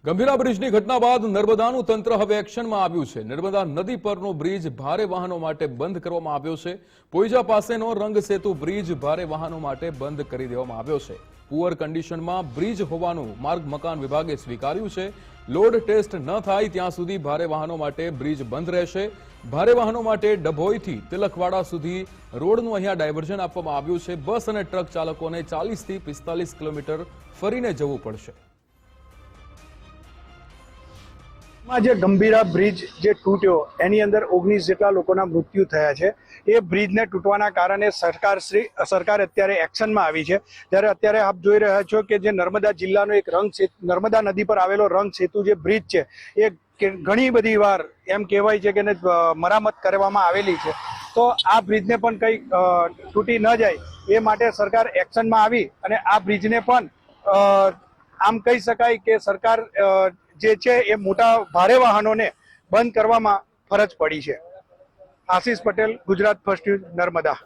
ગંભીરા બ્રિજની ઘટના બાદ નર્મદાનું તંત્ર હવે એક્શનમાં આવ્યું છે। નર્મદા નદી પરનો બ્રિજ ભારે વાહનો માટે બંધ કરવામાં આવ્યો છે। પોઈજા પાસેનો રંગ સેતુ બ્રિજ ભારે વાહનો માટે બંધ કરી દેવામાં આવ્યો છે। પુઅર કન્ડિશનમાં બ્રિજ હોવાનું માર્ગ મકાન વિભાગે સ્વીકાર્યું છે। લોડ ટેસ્ટ ન થાય ત્યાં સુધી ભારે વાહનો માટે બ્રિજ બંધ રહેશે। ભારે વાહનો માટે ડભોઈથી તિલકવાડા સુધી રોડનું અહીંયા ડાયવર્ઝન આપવામાં આવ્યું છે। બસ અને ટ્રક ચાલકોને 40 થી 45 કિલોમીટર ફરીને જવું પડશે। જે ગંભીરા બ્રિજ જે તૂટ્યો એની અંદર 19 જેટલા લોકોના મૃત્યુ થયા છે। એ બ્રિજને તૂટવાના કારણે સરકાર અત્યારે એક્શનમાં આવી છે। ત્યારે અત્યારે આપ જોઈ રહ્યા છો કે જે નર્મદા જિલ્લાનો એક નર્મદા નદી પર આવેલો રંગ સેતુ જે બ્રિજ છે એ ઘણી બધી વાર એમ કહેવાય છે કે મરામત કરવામાં આવેલી છે। તો આ બ્રિજને પણ કંઈ તૂટી ન જાય એ માટે સરકાર એક્શનમાં આવી અને આ બ્રિજને પણ આમ કહી શકાય કે સરકાર જે છે એ મોટા ભારે વાહનોને બંધ કરવામાં ફરજ પડી છે। આશીષ પટેલ, ગુજરાત ફર્સ્ટ ન્યૂઝ, નર્મદા।